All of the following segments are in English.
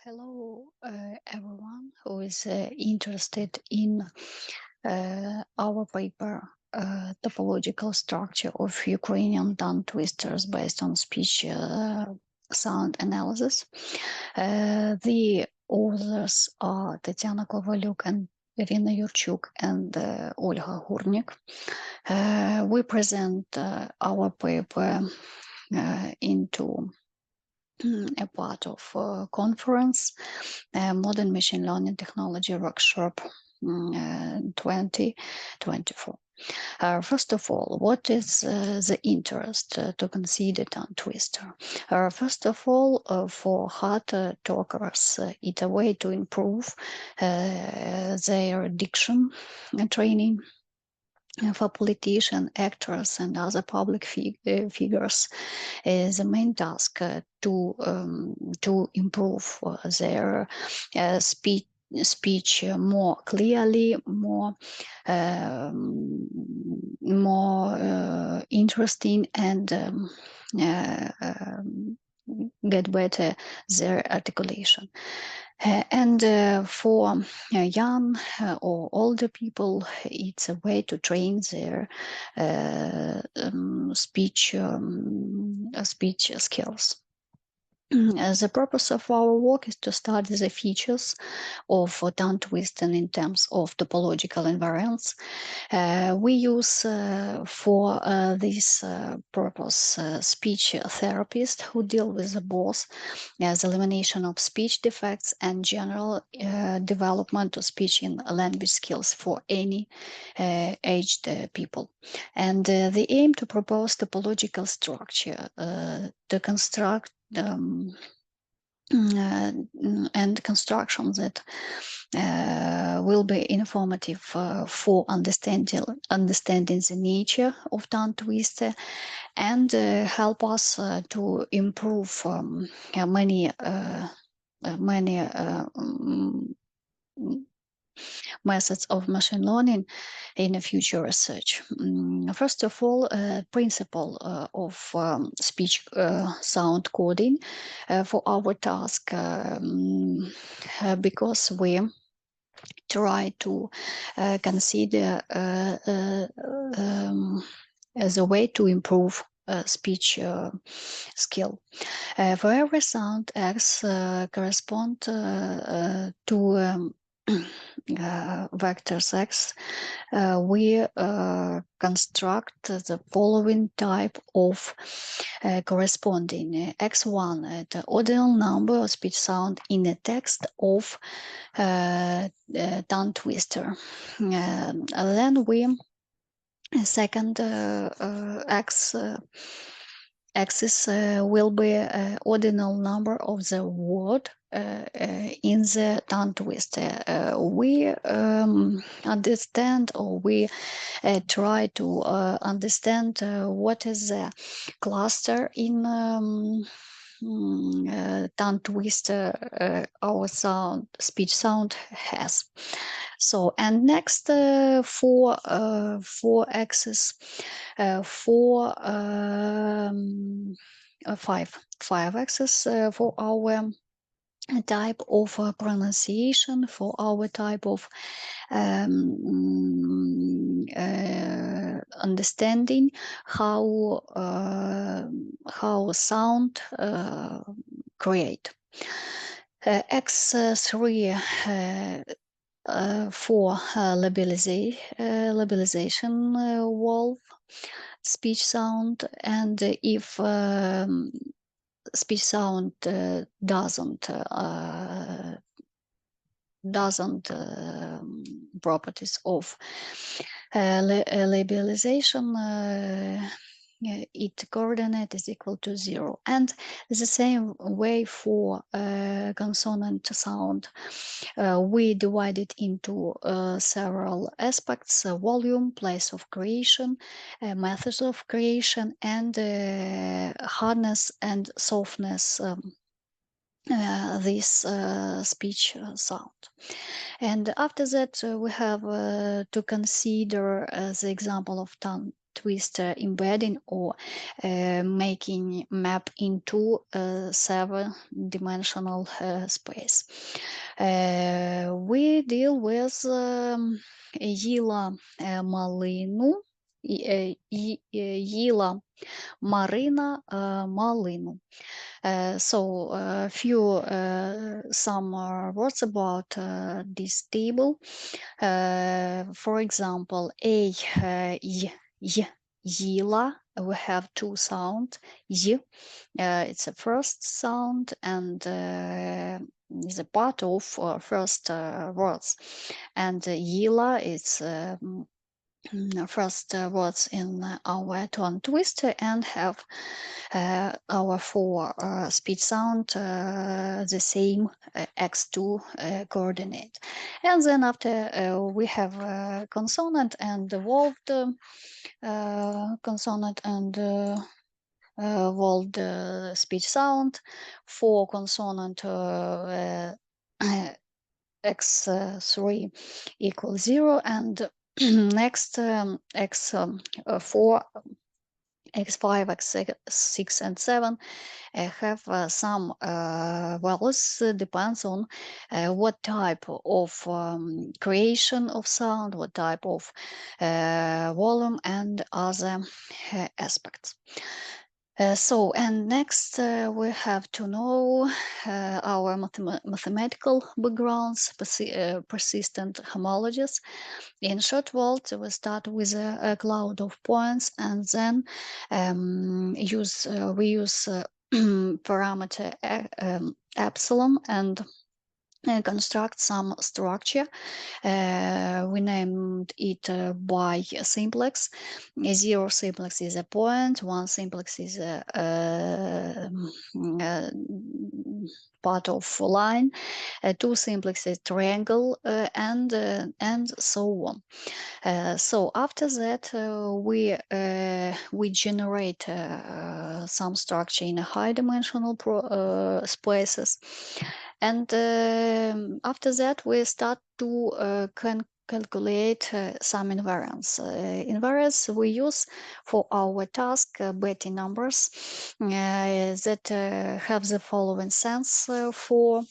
Hello, everyone who is interested in our paper, Topological Structure of Ukrainian tongue twisters based on speech sound analysis. The authors are Tetiana Kovaliuk and Iryna Yurchuk and Olga Gurnik. We present our paper into a part of conference, Modern Machine Learning Technology Workshop 2024. First of all, what is the interest to consider tongue twister? First of all, for hard talkers, it's a way to improve their diction training. For politicians, actors, and other public figures, the main task to improve their speech more clearly, more interesting, and get better their articulation. And for young or older people, it's a way to train their speech skills. The purpose of our work is to study the features of tongue twisting in terms of topological invariance. We use for this purpose speech therapists who deal with both the elimination of speech defects and general development of speech and language skills for any aged people. And the aim to propose topological structure to construct and construction that will be informative for understanding the nature of tongue twister and help us to improve many methods of machine learning in a future research. First of all, principle of speech sound coding for our task, because we try to consider as a way to improve speech skill. For every sound, X correspond to vectors X, we construct the following type of corresponding X1, the ordinal number of speech sound in a text of tongue twister. Then we second axis will be ordinal number of the word in the tongue twister. We understand, or we try to understand what is the cluster in tongue twister our speech sound has. So, and next four axes, five axes for our type of pronunciation, for our type of understanding how sound create. X3 for labilization valve speech sound, and if speech sound doesn't properties of labilization, its coordinate is equal to 0. And the same way for consonant sound, we divide it into several aspects: volume, place of creation, methods of creation, and hardness and softness this speech sound. And after that, we have to consider the example of tongue twister embedding or making map into a 7-dimensional space. We deal with Yila Malinu, Yila Marina Malinu. So a few some words about this table. For example, Yila, we have two sound. Y, it's a first sound and is a part of first words. And Yila is first words in our tone twister and have our 4 speech sound the same x2 coordinate. And then after we have consonant and evolved consonant and evolved speech sound. For consonant x3 equals 0, and next x4, x5, x6, and 7 have some values. Depends on what type of creation of sound, what type of volume, and other aspects. So, and next we have to know our mathematical backgrounds, persistent homologies. In short words, we start with a cloud of points, and then we use parameter epsilon and construct some structure. We named it by simplex. 0 simplex is a point, 1 simplex is a part of line, 2 simplex is triangle, and so on. So after that, we generate some structure in a high-dimensional spaces, and after that we start to calculate some invariance. Invariance we use for our task Betty numbers that have the following sense for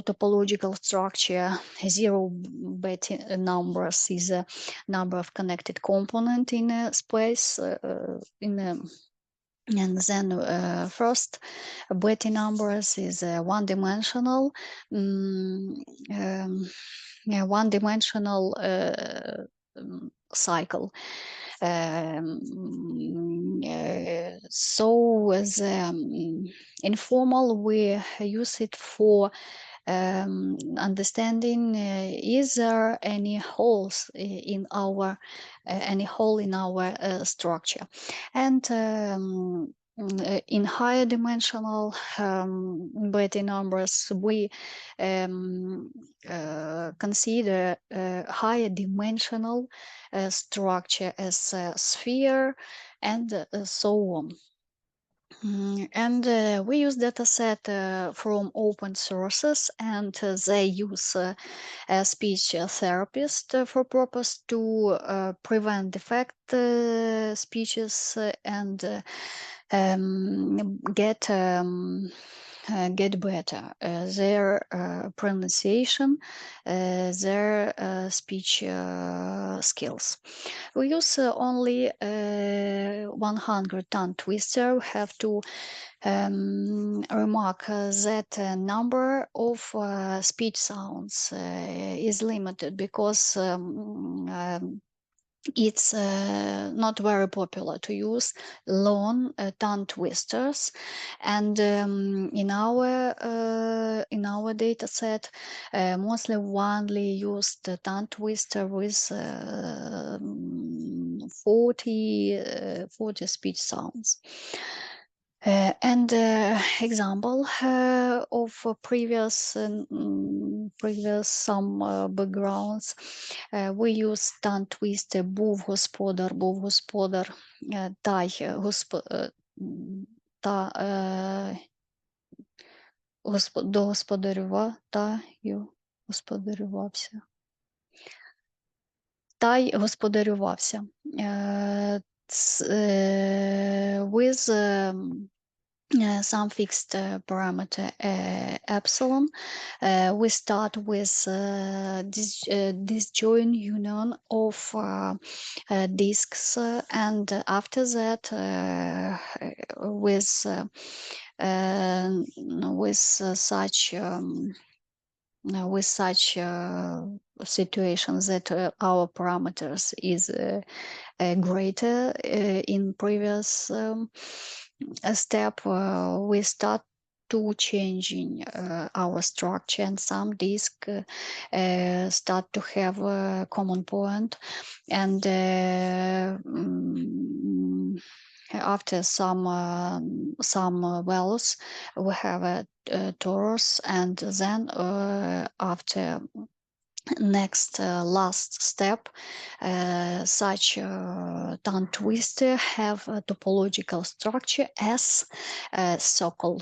topological structure. 0 Betty numbers is a number of connected component in a space and then first Betty numbers is one-dimensional one-dimensional cycle. So as informal we use it for understanding is there any holes in our any hole in our structure. And in higher dimensional Betty numbers, we consider higher dimensional structure as a sphere and so on. And we use dataset from open sources, and they use a speech therapist for purpose to prevent defect speeches and get better their pronunciation, their speech skills. We use only 100 tongue twister. We have to remark that number of speech sounds is limited because it's not very popular to use long tongue twisters, and in our data set mostly only used tongue twister with 40 speech sounds. And example of previous some backgrounds, we use tongue twister був господар, господарювався. та й господарювався. With some fixed parameter epsilon. We start with disjoint union of disks, and after that, with such situations that our parameters is greater in previous step, we start to changing our structure, and some disk start to have a common point, and after some values we have a torus, and then after next last step, such tongue twister have a topological structure as circle.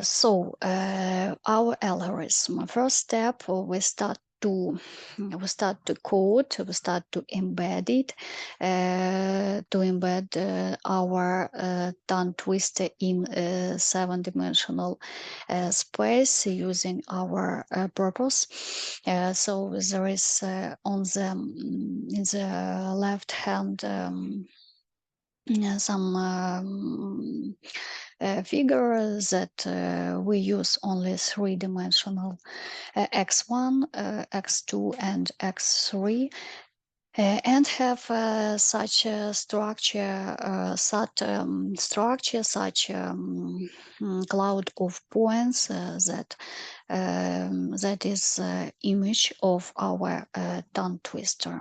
So our algorithm, first step, we start to code, we start to embed it, to embed our tongue twister in a 7-dimensional space using our purpose. So there is on the in the left hand some figure that we use only 3-dimensional x1, x2, and x3, and have such a structure, such cloud of points that is image of our tongue twister.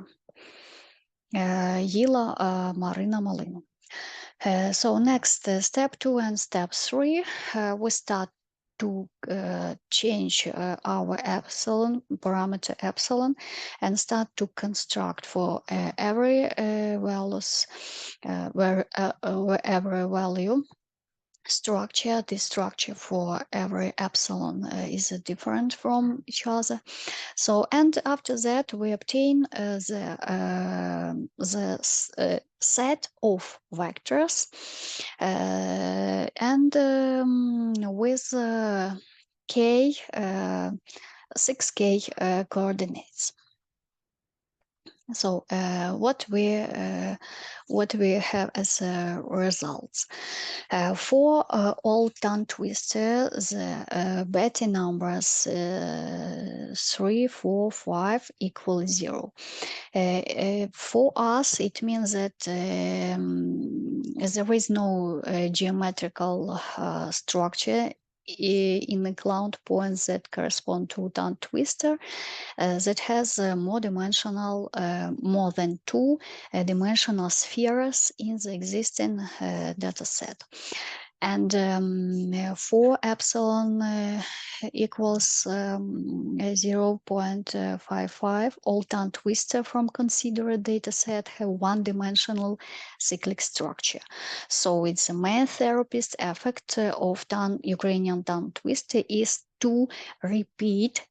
Yila, Marina, Malina. So next, step 2 and step 3, we start to change our epsilon parameter epsilon, and start to construct for every values every value structure. This structure for every epsilon is different from each other. So, and after that we obtain the set of vectors and with k 6k coordinates. So what we have as results for all tongue twister, the Betty numbers 3, 4, 5 equal 0. For us, it means that there is no geometrical structure in the cloud points that correspond to tongue twister that has more than 2 dimensional spheres in the existing data set. And for epsilon equals 0.55, all tongue twister from considered data set have 1-dimensional cyclic structure. So it's a main therapist effect of Ukrainian tongue twister is to repeat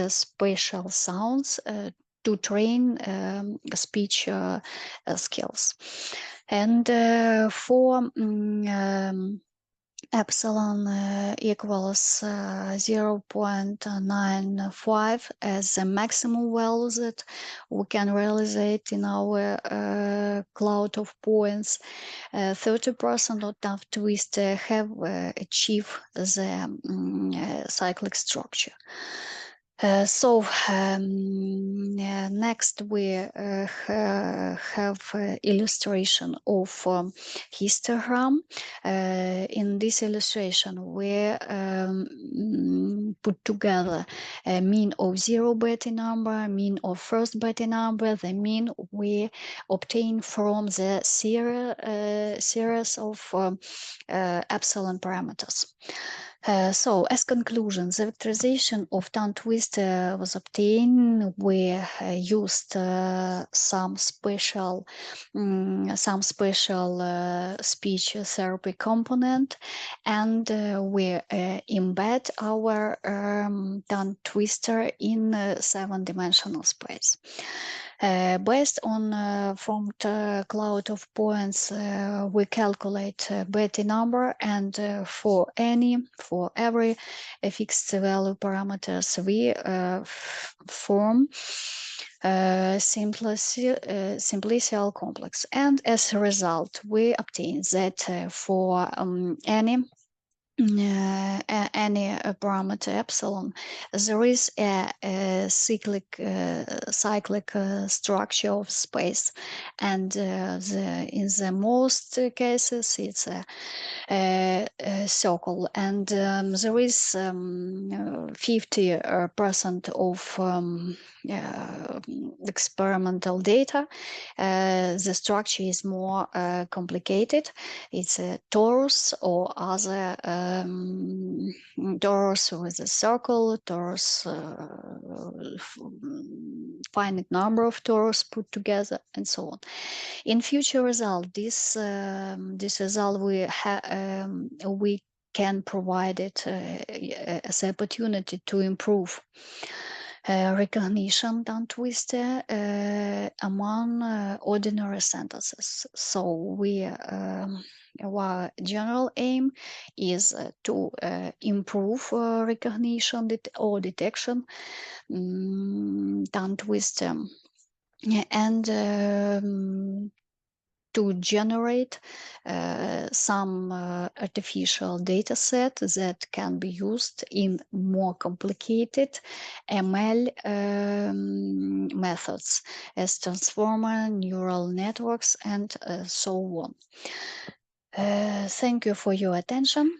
spatial sounds to train speech skills. And for epsilon equals 0.95 as a maximum value that we can realize in our cloud of points. 30% of tongue twister have achieved the cyclic structure. Next we have illustration of histogram. In this illustration we put together a mean of 0 Betty number, mean of first Betty number, the mean we obtain from the series of epsilon parameters. So, as conclusion, the vectorization of tongue twister was obtained. We used some special speech therapy component, and we embed our tongue twister in 7-dimensional space. Based on formed cloud of points, we calculate Betty number, and for every fixed value parameters, we form simplicial complex, and as a result, we obtain that for any parameter epsilon, there is a cyclic structure of space, and in the most cases it's a circle, and there is 50% of experimental data. The structure is more complicated. It's a torus or other torus with a circle, torus, finite number of torus put together, and so on. In future result, this result we can provide it as an opportunity to improve recognition done twister among ordinary sentences. So our general aim is to improve recognition or detection done twister, and to generate some artificial data set that can be used in more complicated ML methods as transformer, neural networks, and so on. Thank you for your attention.